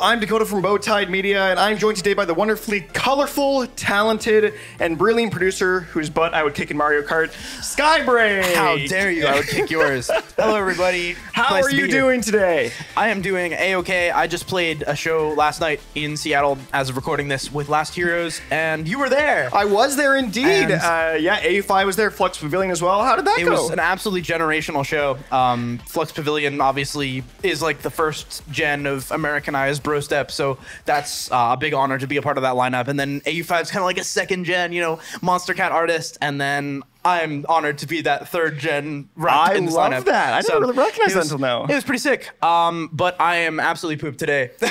I'm Dakoda from Bowtied Media, and I'm joined today by the wonderfully colorful, talented, and brilliant producer whose butt I would kick in Mario Kart, Skybreak. How dare you? I would kick yours. Hello, everybody. How Nice are to be you here. doing today? I am doing A-okay. I just played a show last night in Seattle as of recording this with Last Heroes, and you were there. I was there indeed. And- Yeah, AU5 was there, Flux Pavilion as well. How did that It go? was an absolutely generational show. Flux Pavilion obviously is like the first gen of Americanized bro step, so that's a big honor to be a part of that lineup. And then AU5 is kind of like a second gen, you know, Monster Cat artist, and then I'm honored to be that third gen rep I in this love lineup. that. I didn't really recognize it that was- until now. It was pretty sick. But I am absolutely pooped today from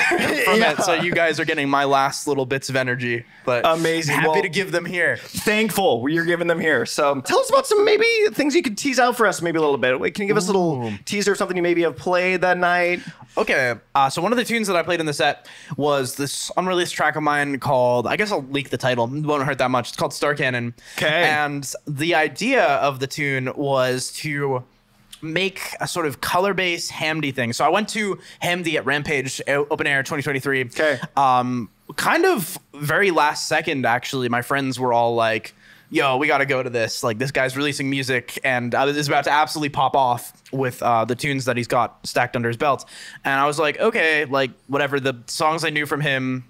Yeah. it. So you guys are getting my last little bits of energy. But Amazing. happy Well- to give them here. Thankful you're giving them here. So tell us about some maybe things you could tease out for us maybe a little bit. Wait, can you give us a little teaser of something you maybe have played that night? Okay, so one of the tunes that I played in the set was this unreleased track of mine called, I guess I'll leak the title, it won't hurt that much. It's called Star Cannon. Okay. And the idea of the tune was to make a sort of color-based Hamdy thing. So I went to Hamdy at Rampage Open Air 2023. Okay. Kind of very last second, actually. My friends were all like, yo, we got to go to this. Like, this guy's releasing music, and is about to absolutely pop off with the tunes that he's got stacked under his belt. And I was like, okay, like, whatever. The songs I knew from him,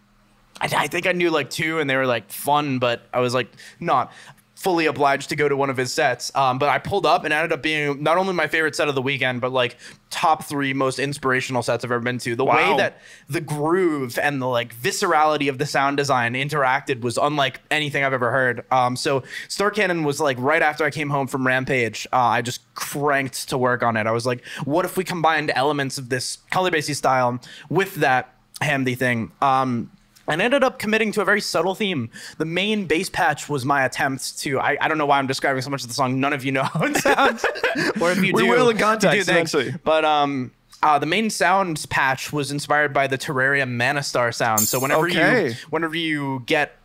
I think I knew like 2, and they were like fun, but I was like not fully obliged to go to one of his sets. But I pulled up and it ended up being not only my favorite set of the weekend, but like top 3 most inspirational sets I've ever been to. The way that the groove and the like viscerality of the sound design interacted was unlike anything I've ever heard. So Star Cannon was like right after I came home from Rampage, I just cranked to work on it. I was like, what if we combined elements of this color-based style with that Hamdy thing? And ended up committing to a very subtle theme. The main bass patch was my attempt to, I don't know why I'm describing so much of the song. None of you know how it sounds. Or if you We do, will in you context do, thanks. eventually. But the main sounds patch was inspired by the Terraria Mana Star sound. So whenever you get,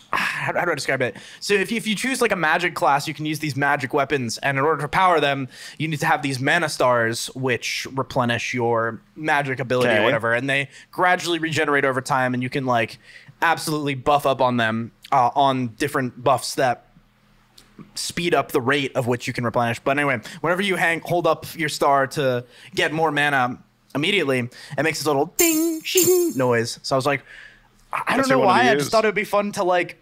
how do I describe it? So if you choose like a magic class, you can use these magic weapons, and in order to power them, you need to have these mana stars, which replenish your magic ability or whatever, and they gradually regenerate over time, and you can like absolutely buff up on them on different buffs that speed up the rate of which you can replenish. But anyway, whenever you hold up your star to get more mana immediately, it makes this little ding shing noise. So I was like, I don't know why. I just thought it would be fun to like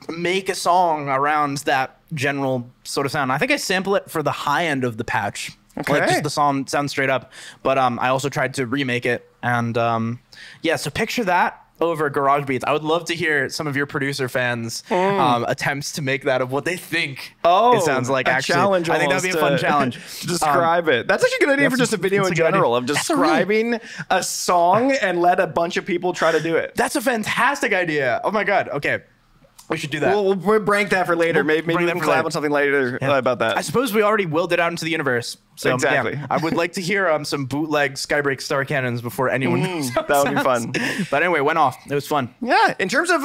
make a song around that general sort of sound. I think I sample it for the high end of the patch, like just the song sounds straight up. But I also tried to remake it, and yeah. So picture that over garage beats. I would love to hear some of your producer fans attempts to make that of what they think it sounds like. Actually, challenge. I think that'd be a fun challenge to describe it. That's actually a good idea for just a video in general of describing a song and let a bunch of people try to do it. That's a fantastic idea. Oh my god. Okay. We should do that. We'll break that for later. Maybe we can collab on something later about that. I suppose we already willed it out into the universe. So, exactly. Yeah, I would like to hear some bootleg Skybreak Star Cannons before anyone knows how it that would be sounds. fun. But anyway, went off. It was fun. Yeah. In terms of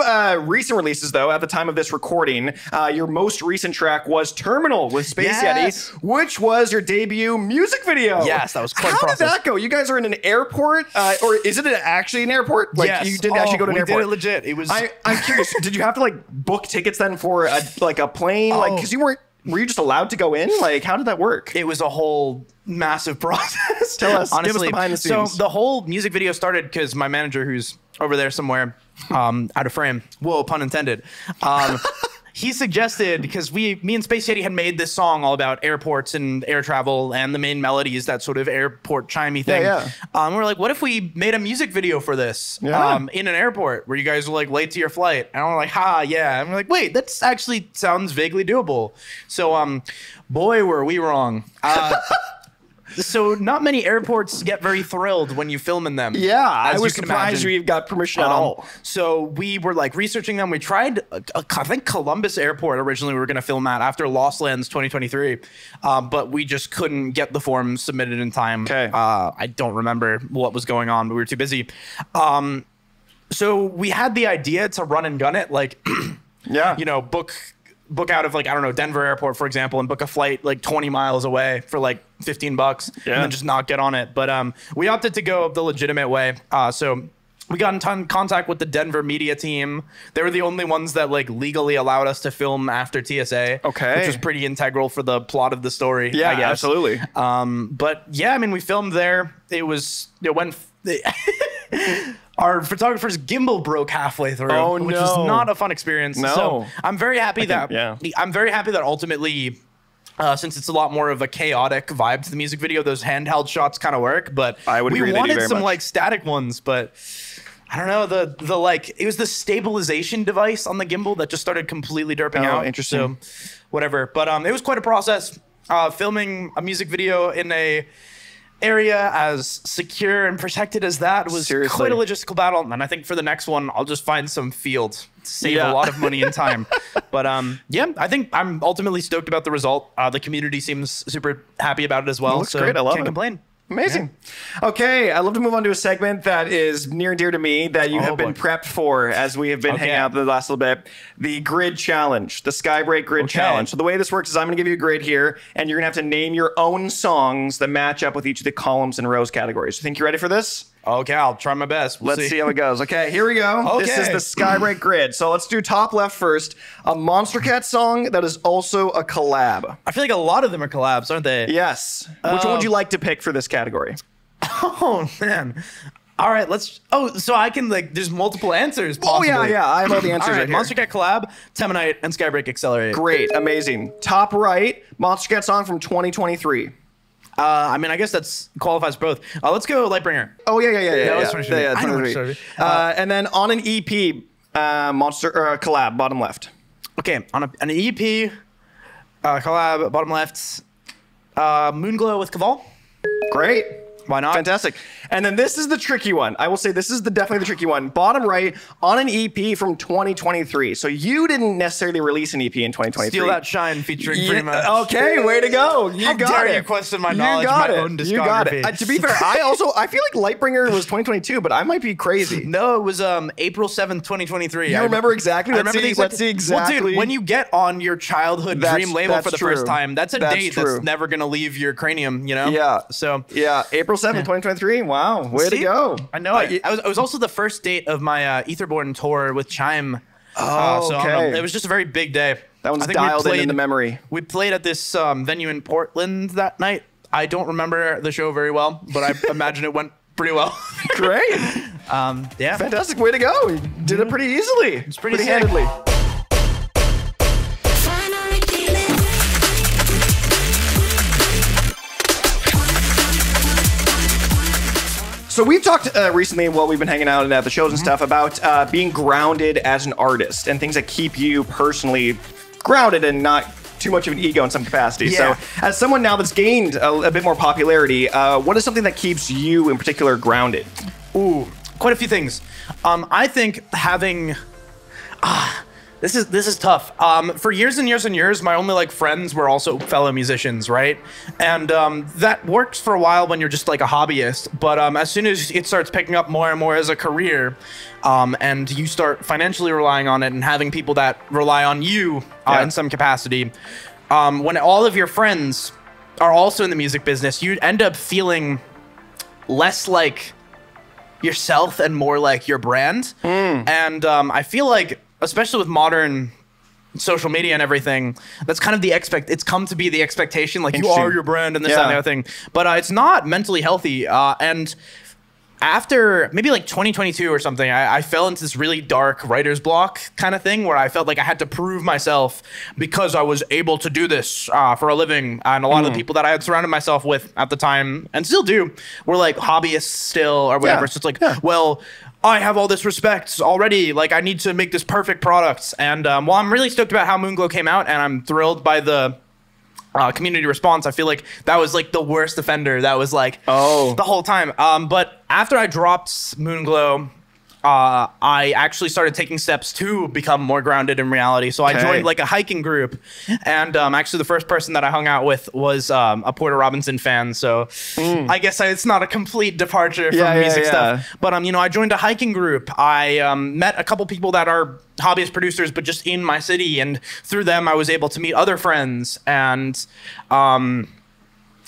recent releases, though, at the time of this recording, your most recent track was Terminal with Space Yeti, which was your debut music video. Yes, that was quite a How process. did that go? You guys are in an airport, or is it actually an airport? Like, yes. you didn't actually go to an airport. We did it legit. It was. I'm curious. Did you have to like book tickets then for a plane? Like, because you weren't. Were you just allowed to go in? Like, how did that work? It was a whole massive process. Tell us. Honestly. Give us the behind the scenes. So the whole music video started because my manager, who's over there somewhere, out of frame. Whoa, pun intended. He suggested, because me and Space Yeti had made this song all about airports and air travel, and the main melody is that sort of airport chimey thing. We're like, what if we made a music video for this in an airport where you guys were like late to your flight? And we're like, yeah. And we're like, wait, that's actually sounds vaguely doable. So boy, were we wrong. So not many airports get very thrilled when you film in them. Yeah, I was can surprised imagine. we got permission at all. So we were like researching them. We tried, I think Columbus Airport originally we were going to film at after Lost Lands 2023, but we just couldn't get the form submitted in time. I don't remember what was going on, but we were too busy. So we had the idea to run and gun it, like, you know, book out of like, I don't know, Denver Airport, for example, and book a flight like 20 miles away for like $15 and then just not get on it. But we opted to go the legitimate way. So We got in contact with the Denver media team. They were the only ones that like legally allowed us to film after TSA. Okay. Which was pretty integral for the plot of the story. Yeah, I guess. absolutely. But yeah, I mean, we filmed there. It went. Our photographer's gimbal broke halfway through, which was not a fun experience. No. So I'm very happy I'm very happy that ultimately. Since it's a lot more of a chaotic vibe to the music video, those handheld shots kind of work. But we wanted some like static ones, but I don't know, the like it was the stabilization device on the gimbal that just started completely derping out. Interesting. So whatever. But it was quite a process. Filming a music video in a area as secure and protected as that was quite a logistical battle. And I think for the next one, I'll just find some field to save a lot of money and time. But yeah, I think I'm ultimately stoked about the result. The community seems super happy about it as well. It looks great. I love it. Can't complain. Amazing. Yeah. Okay, I'd love to move on to a segment that is near and dear to me that you have been prepped for as we have been hanging out the last little bit. The grid challenge, the Skybreak grid challenge. So the way this works is I'm going to give you a grid here, and you're going to have to name your own songs that match up with each of the columns and rows categories. You think you're ready for this? Okay, I'll try my best. Let's see how it goes. Okay, here we go. This is the Skybreak grid. So let's do top left first. A Monster Cat song that is also a collab. I feel like a lot of them are collabs, aren't they? Yes. Which one would you like to pick for this category? Oh, man. All right, let's... Oh, so I can, like, there's multiple answers, possibly. Oh, yeah. I have all the answers right here. Monster Cat collab, Temonite, and Skybreak Accelerate. Great, amazing. Top right, Monster Cat song from 2023. I mean, I guess that's qualifies both. Let's go Lightbringer. Oh, yeah. I know what you're and then on an EP, Monster collab, bottom left. Okay, on an EP, collab, bottom left, Moonglow with Caval. Great. Why not? Fantastic. And then this is the tricky one. I will say this is definitely the tricky one. Bottom right, on an EP from 2023. So you didn't necessarily release an EP in 2023. Steal That Shine featuring Pretty Much. Okay, way to go. You got it. You question my knowledge of my own discography. You got it. To be fair, I feel like Lightbringer was 2022, but I might be crazy. No, it was April 7th, 2023. You remember exactly? Let's see exactly. Well, dude, when you get on your childhood dream label for the first time, that's a date that's never going to leave your cranium, you know? Yeah. So, yeah, April 7th, 2023. Wow, way to go. I know. I was also the first date of my Etherborn tour with Chime. So it was just a very big day. That one's dialed in the memory. We played at this venue in Portland that night. I don't remember the show very well, but I imagine it went pretty well. Great. Yeah. Fantastic. Way to go. You did it pretty easily. It's pretty handedly. So we've talked recently while we've been hanging out at the shows and stuff about being grounded as an artist and things that keep you personally grounded and not too much of an ego in some capacity. Yeah. So as someone now that's gained a bit more popularity, what is something that keeps you in particular grounded? Ooh, quite a few things. I think having... This is tough. For years and years and years, my only like friends were also fellow musicians, right? And that works for a while when you're just like a hobbyist. But as soon as it starts picking up more and more as a career, and you start financially relying on it and having people that rely on you in some capacity, when all of your friends are also in the music business, you end up feeling less like yourself and more like your brand. And I feel like, especially with modern social media and everything, that's kind of it's come to be the expectation, like you are your brand and this, that, and the other thing. But it's not mentally healthy. And after maybe like 2022 or something, I fell into this really dark writer's block kind of thing where I felt like I had to prove myself because I was able to do this for a living. And a lot of the people that I had surrounded myself with at the time, and still do, were like hobbyists still or whatever. So it's like, well, I have all this respect already. Like, I need to make this perfect product. And while I'm really stoked about how Moonglow came out, and I'm thrilled by the community response, I feel like that was like the worst offender. That was like the whole time. But after I dropped Moonglow, I actually started taking steps to become more grounded in reality. So I joined like a hiking group, and actually the first person that I hung out with was a Porter Robinson fan. So I guess it's not a complete departure from music stuff. But you know, I joined a hiking group. I met a couple people that are hobbyist producers, but just in my city, and through them I was able to meet other friends. And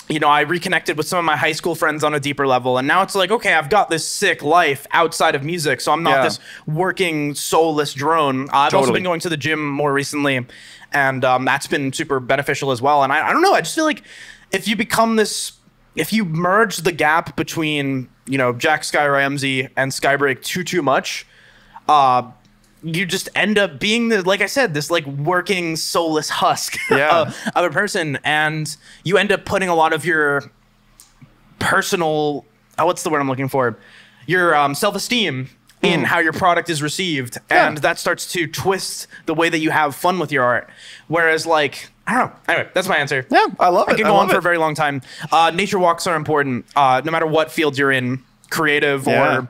you know, I reconnected with some of my high school friends on a deeper level. And now it's like, okay, I've got this sick life outside of music. So I'm not this working soulless drone. I've also been going to the gym more recently. And that's been super beneficial as well. And I don't know, I just feel like if you become this, if you merge the gap between, you know, Jack Sky Ramsey and Skybreak too much, you just end up being the, like I said, this like working soulless husk of a person, and you end up putting a lot of your personal, what's the word I'm looking for? Your self-esteem in how your product is received, and that starts to twist the way that you have fun with your art. Whereas like, I don't know. Anyway, that's my answer. Yeah, I love it. I could go on for a very long time. Nature walks are important, no matter what field you're in, creative or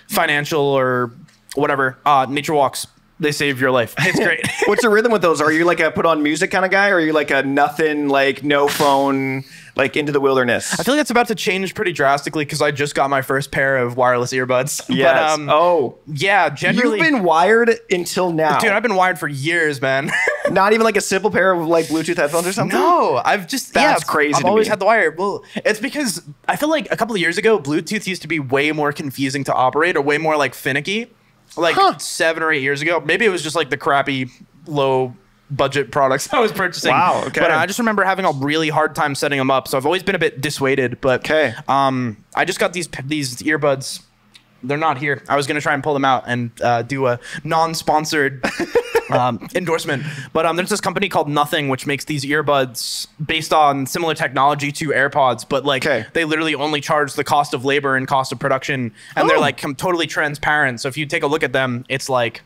financial or whatever. Nature walks, they save your life. It's great. What's the rhythm with those? Are you like a put on music kind of guy, or are you like a nothing, like no phone, like into the wilderness? I feel like it's about to change pretty drastically because I just got my first pair of wireless earbuds. Yes. But, yeah, generally. You've been wired until now. Dude, I've been wired for years, man. Not even like a simple pair of like Bluetooth headphones or something? No, I've just, that's crazy. I've always had the wire. Well, it's because I feel like a couple of years ago, Bluetooth used to be way more confusing to operate or way more like finicky. Like 7 or 8 years ago. Maybe it was just like the crappy low budget products I was purchasing. Wow, okay. But I just remember having a really hard time setting them up. So I've always been a bit dissuaded. But I just got these earbuds. They're not here. I was going to try and pull them out and do a non-sponsored endorsement. But there's this company called Nothing, which makes these earbuds based on similar technology to AirPods, but like they literally only charge the cost of labor and cost of production, and they're like totally transparent. So if you take a look at them, it's like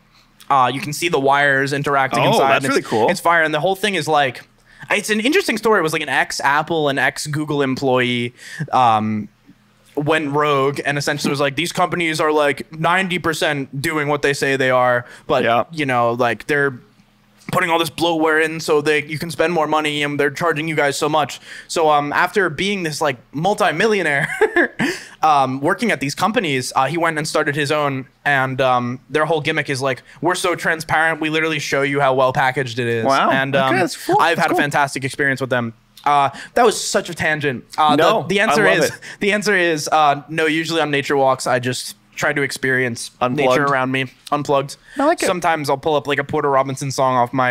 you can see the wires interacting inside. That's really cool. It's fire, and the whole thing is like, it's an interesting story. It was like an ex-Apple and ex-Google employee went rogue and essentially was like, these companies are like 90% doing what they say they are, but you know, like they're putting all this bloatware in so you can spend more money and they're charging you guys so much. So after being this like multi-millionaire working at these companies, he went and started his own, and their whole gimmick is like, we're so transparent, we literally show you how well packaged it is. Wow. And that's cool. I've had a fantastic experience with them. That was such a tangent. No, the answer is no. Usually on nature walks, I just try to experience nature around me, unplugged. I like it. Sometimes I'll pull up like a Porter Robinson song off my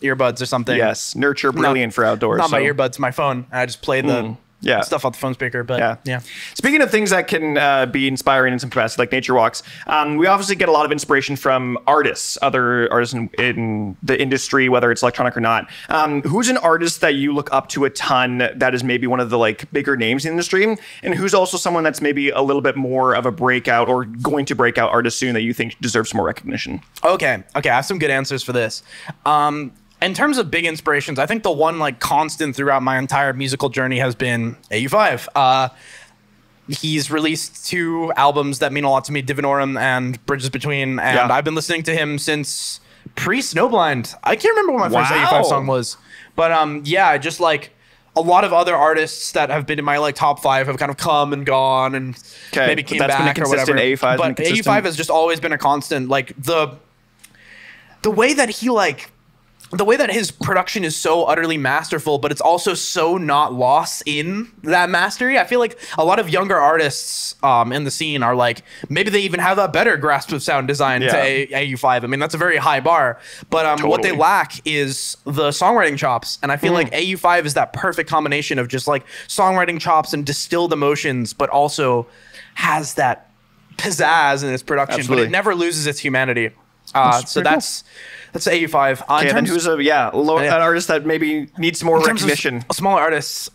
earbuds or something. Yes, nurture brilliant for outdoors. Not my earbuds, my phone. I just play the stuff off the phone speaker. But yeah. Speaking of things that can be inspiring in some capacity, like nature walks, we obviously get a lot of inspiration from artists, other artists in the industry, whether it's electronic or not. Who's an artist that you look up to a ton that is maybe one of the like bigger names in the industry, and who's also someone that's maybe a little bit more of a breakout or going to break out artist soon that you think deserves some more recognition? Okay, I have some good answers for this. In terms of big inspirations, I think the one like constant throughout my entire musical journey has been AU5. He's released 2 albums that mean a lot to me, Divinorum and Bridges Between, and I've been listening to him since pre-Snowblind. I can't remember what my first AU5 song was, but I just like a lot of other artists that have been in my like top 5 have kind of come and gone and maybe came back or whatever. But AU5 has just always been a constant. Like the way that he like. The way that his production is so utterly masterful, but it's also so not lost in that mastery. I feel like a lot of younger artists in the scene are like, maybe they even have a better grasp of sound design to AU5. I mean, that's a very high bar. But what they lack is the songwriting chops. And I feel like AU5 is that perfect combination of just like songwriting chops and distilled emotions, but also has that pizzazz in its production, but it never loses its humanity. So that's AU5. Okay, then who's an artist that maybe needs more recognition? Smaller artists.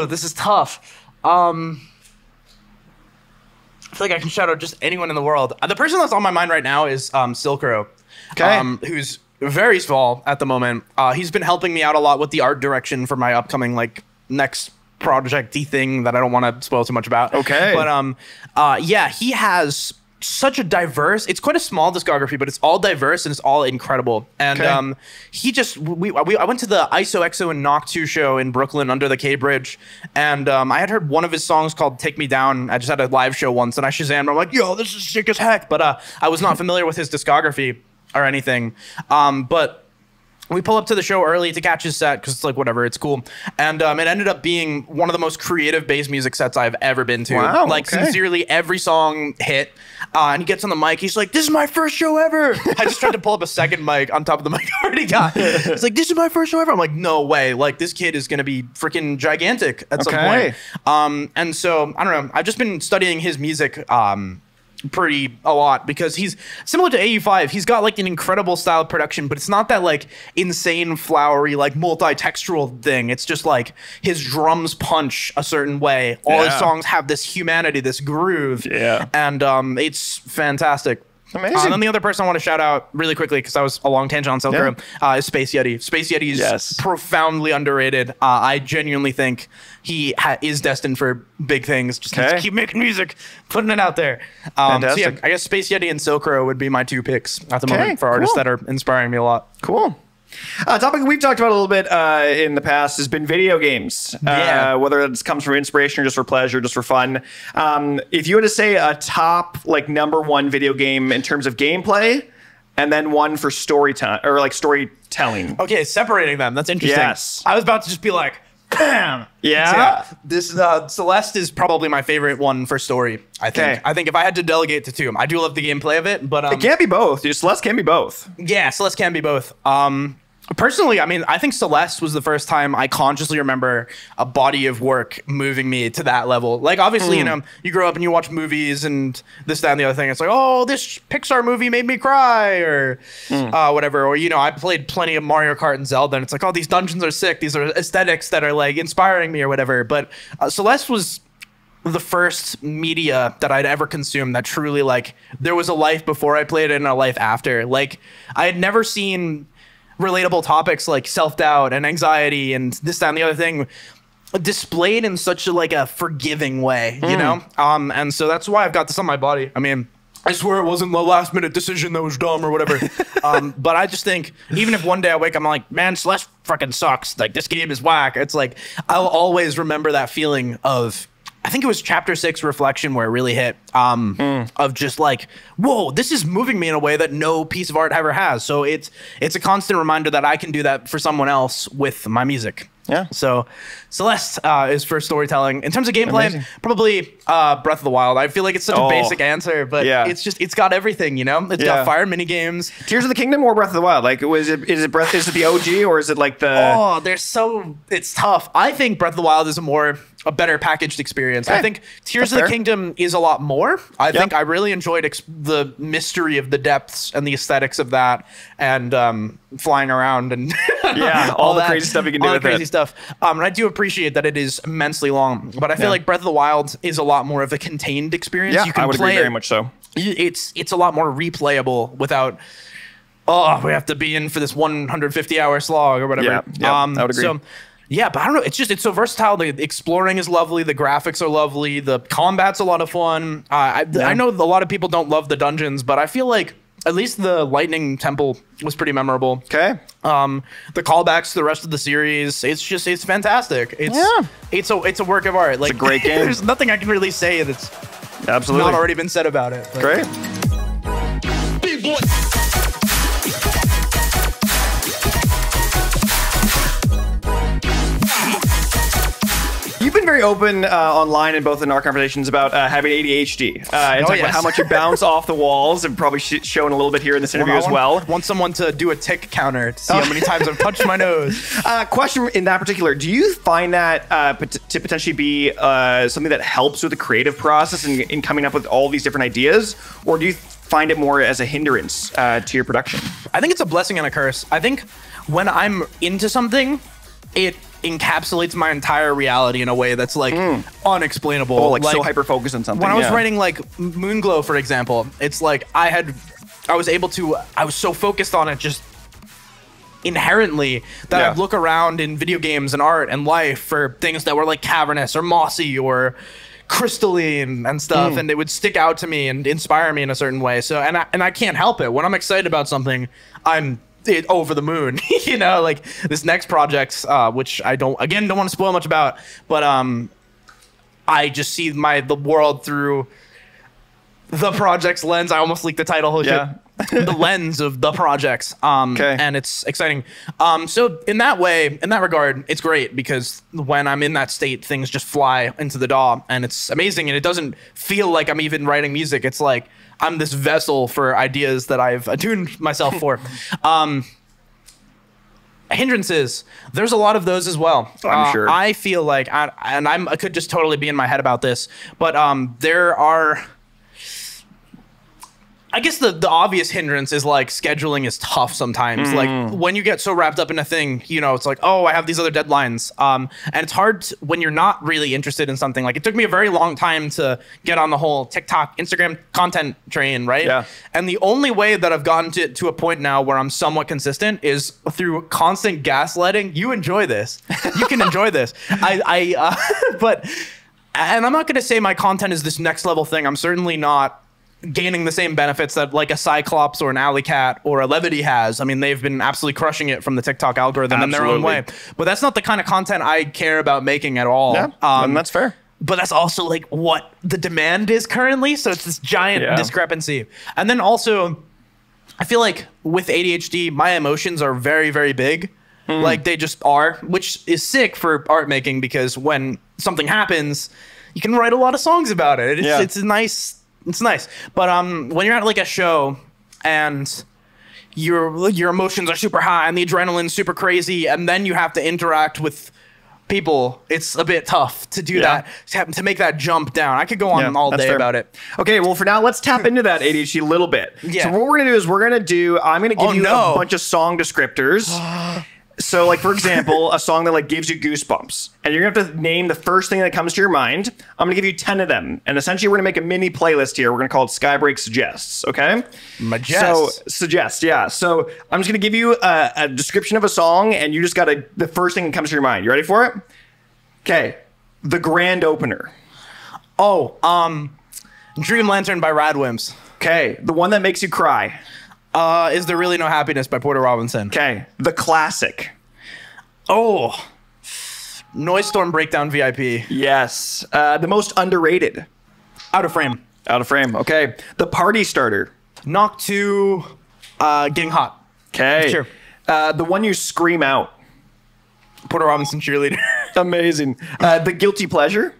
This is tough. I feel like I can shout out just anyone in the world. The person that's on my mind right now is Silkro, who's very small at the moment. He's been helping me out a lot with the art direction for my upcoming like next project-y thing that I don't want to spoil too much about. Okay. But he has such a diverse, it's quite a small discography, but it's all diverse and it's all incredible. And he just, I went to the ISO and Knock 2 show in Brooklyn under the K Bridge, and I had heard one of his songs called Take Me Down. I just had a live show once and I Shazammed. I'm like, yo, this is sick as heck. But I was not familiar with his discography or anything. But we pull up to the show early to catch his set because it's like, whatever, it's cool. And it ended up being one of the most creative bass music sets I've ever been to. Wow, like, sincerely, every song hit. And he gets on the mic. He's like, this is my first show ever. I just tried to pull up a second mic on top of the mic I already got. He's like, this is my first show ever. I'm like, no way. Like, this kid is going to be freaking gigantic at some point. And so, I don't know. I've just been studying his music a lot because he's similar to AU5. He's got like an incredible style of production, but it's not that like insane flowery like multi-textural thing. It's just like his drums punch a certain way. All his songs have this humanity, this groove, and it's fantastic. Amazing. And then the other person I want to shout out really quickly, because I was a long tangent on Silk is Space Yeti. Space Yeti is profoundly underrated. I genuinely think he is destined for big things. Just needs to keep making music, putting it out there. So yeah, I guess Space Yeti and Silk would be my 2 picks at the moment for artists that are inspiring me a lot. Cool. Topic we've talked about a little bit in the past has been video games. Whether it comes from inspiration or just for pleasure, just for fun. If you were to say a top like #1 video game in terms of gameplay, and then one for storytelling. Okay, separating them. That's interesting. Yes. I was about to just be like, bam. Yeah. This Celeste is probably my favorite one for story. I think. I think if I had to delegate to 2, I do love the gameplay of it, but it can't be both. Celeste can be both. Yeah, Celeste can be both. Personally, I mean, I think Celeste was the first time I consciously remember a body of work moving me to that level. Like, obviously, you know, you grow up and you watch movies and this, that, and the other thing. It's like, oh, this Pixar movie made me cry or whatever. Or, you know, I played plenty of Mario Kart and Zelda, and it's like, oh, these dungeons are sick. These are aesthetics that are, like, inspiring me or whatever. But Celeste was the first media that I'd ever consumed that truly, like, there was a life before I played it and a life after. Like, I had never seen relatable topics like self-doubt and anxiety and this, that, and the other thing displayed in such a forgiving way, you know? And so that's why I've got this on my body. I mean, I swear it wasn't the last minute decision that was dumb or whatever. But I just think even if one day I wake up, I'm like, man, Celeste fucking sucks. Like, this game is whack. It's like, I'll always remember that feeling of, I think it was chapter 6 reflection where it really hit, of just like, whoa, this is moving me in a way that no piece of art ever has. So it's a constant reminder that I can do that for someone else with my music. Yeah. So Celeste is for storytelling. In terms of gameplay, probably Breath of the Wild. I feel like it's such a basic answer, but it's got everything, you know? It's got fire mini games. Tears of the Kingdom or Breath of the Wild? Like, is it the OG or is it like the... Oh, it's tough. I think Breath of the Wild is a better packaged experience. I think Tears of the Kingdom is a lot more. I think I really enjoyed the mystery of the depths and the aesthetics of that, and flying around and all the crazy stuff you can do with it. And I do appreciate that it is immensely long, but I feel like Breath of the Wild is a lot more of a contained experience. Yeah, you can I would play agree very much so. It's a lot more replayable without, oh, we have to be in for this 150-hour slog or whatever. Yeah, I would agree. So, yeah, but I don't know. It's so versatile. The exploring is lovely. The graphics are lovely. The combat's a lot of fun. I know a lot of people don't love the dungeons, but I feel like at least the Lightning Temple was pretty memorable. Okay. The callbacks to the rest of the series, it's fantastic. It's a work of art. Like, it's a great game. There's nothing I can really say that's absolutely not already been said about it. But. Great. You've been very open online and both in our conversations about having ADHD and talking about how much you bounce off the walls, and probably shown a little bit here in this interview as well. I want someone to do a tick counter to see how many times I've touched my nose. Question in that particular, do you find that to potentially be something that helps with the creative process in coming up with all these different ideas, or do you find it more as a hindrance to your production? I think it's a blessing and a curse. I think when I'm into something, it encapsulates my entire reality in a way that's like unexplainable. Oh, like so hyper focused on something. When I was writing like Moonglow, for example, it's like I was so focused on it just inherently that I'd look around in video games and art and life for things that were like cavernous or mossy or crystalline and stuff, and it would stick out to me and inspire me in a certain way. So and I can't help it. When I'm excited about something, I'm over the moon. You know, like this next project, which I don't want to spoil much about, but I just see the world through the project's lens. I almost leaked the title. the lens of the projects. And it's exciting. So in that way, in that regard, it's great because when I'm in that state, things just fly into the DAW and it's amazing. And it doesn't feel like I'm even writing music. It's like I'm this vessel for ideas that I've attuned myself for. Hindrances, there's a lot of those as well. I'm sure. I feel like, I could just totally be in my head about this, but there are, I guess the obvious hindrance is like scheduling is tough sometimes. Like when you get so wrapped up in a thing, you know, it's like, oh, I have these other deadlines. And it's hard when you're not really interested in something. Like it took me a very long time to get on the whole TikTok, Instagram content train, right? Yeah. And the only way that I've gotten to a point now where I'm somewhat consistent is through constant gaslighting. You enjoy this. You can enjoy this. But I'm not going to say my content is this next level thing. I'm certainly not gaining the same benefits that like a Cyclops or an Alley Cat or a Levity has. I mean, they've been absolutely crushing it from the TikTok algorithm in their own way. But that's not the kind of content I care about making at all. Yeah, and that's fair. But that's also like what the demand is currently. So it's this giant discrepancy. And then also, I feel like with ADHD, my emotions are very, very big. Like they just are, which is sick for art making because when something happens, you can write a lot of songs about it. It's nice. It's nice. But when you're at like a show and your emotions are super high and the adrenaline's super crazy and then you have to interact with people, it's a bit tough to do that, to make that jump down. I could go on all day about it. Okay, well, for now, let's tap into that ADHD a little bit. So what we're going to do is I'm going to give you a bunch of song descriptors. So, like, for example, a song that, like, gives you goosebumps. And you're going to have to name the first thing that comes to your mind. I'm going to give you 10 of them. And essentially, we're going to make a mini playlist here. We're going to call it Skybreak Suggests, okay? So, suggest, yeah. So, I'm just going to give you a description of a song, and you just got to, the first thing that comes to your mind. You ready for it? Okay. The grand opener. Dream Lantern by Radwimps. Okay. The one that makes you cry. Is There Really No Happiness by Porter Robinson. Okay. The classic. Noise Storm Breakdown VIP. Yes. The most underrated. Out of Frame. Out of Frame. Okay. The party starter. Knock 2, Getting Hot. Okay. Sure. The one you scream out. Porter Robinson Cheerleader. Amazing. The guilty pleasure.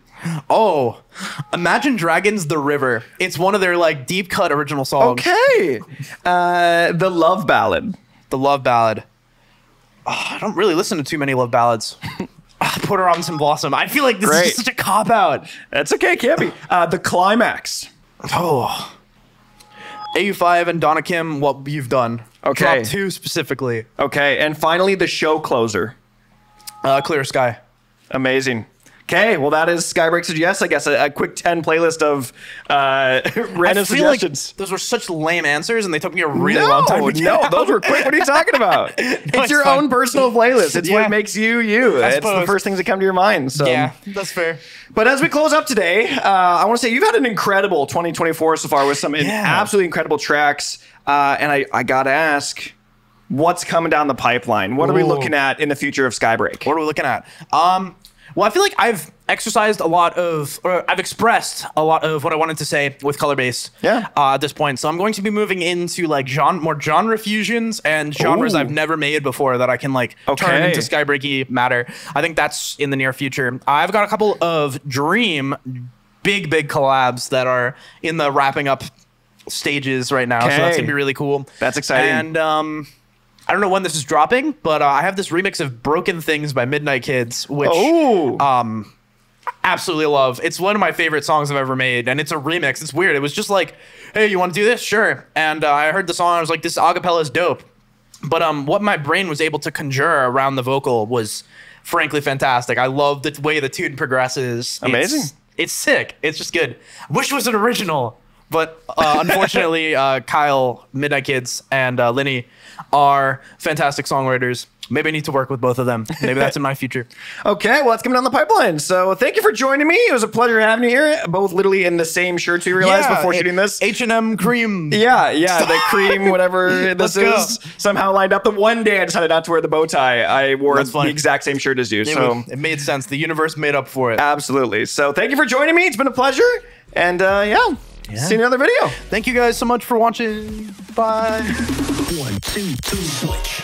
Imagine Dragons The River. It's one of their like deep cut original songs. Okay. The love ballad. The love ballad. I don't really listen to too many love ballads. Porter Robinson Blossom. I feel like this is just such a cop out. That's okay, can't be. The climax. AU5 and Donna Kim, What You've Done. Okay. Drop 2 specifically. Okay, and finally the show closer. Clear Sky. Amazing. Okay, well, that is Skybreak Suggests. I guess a quick 10 playlist of random suggestions. Like those were such lame answers, and they took me a really long time to get out. Those were quick. What are you talking about? It's your own personal playlist. It's what makes you you. It's the first things that come to your mind. So. Yeah, that's fair. But as we close up today, I want to say you've had an incredible 2024 so far with some absolutely incredible tracks. And I got to ask, what's coming down the pipeline? What are we looking at in the future of Skybreak? What are we looking at? Well, I feel like I've expressed a lot of what I wanted to say with color based at this point. So I'm going to be moving into like more genre fusions and genres I've never made before that I can like turn into Skybreaky matter. I think that's in the near future. I've got a couple of dream big collabs that are in the wrapping up stages right now. So that's gonna be really cool. That's exciting. And I don't know when this is dropping, but I have this remix of Broken Things by Midnight Kids, which absolutely love. It's one of my favorite songs I've ever made, and it's a remix. It's weird. It was just like, hey, you want to do this? Sure. And I heard the song, and I was like, this acapella is dope. But what my brain was able to conjure around the vocal was frankly fantastic. I love the way the tune progresses. Amazing. It's sick. It's just good. Wish it was an original. But unfortunately, Kyle, Midnight Kids, and Linny are fantastic songwriters. Maybe I need to work with both of them. Maybe that's in my future. Okay, well, that's coming down the pipeline. So thank you for joining me. It was a pleasure having you here. Both literally in the same shirts, we realized before shooting this. H&M cream. Yeah, the cream, whatever this is, somehow lined up. The one day I decided not to wear the bow tie, I wore the exact same shirt as you. So it made sense. The universe made up for it. Absolutely. So thank you for joining me. It's been a pleasure. And yeah. See you in another video. Thank you guys so much for watching. Bye. 1, 2, 3, switch.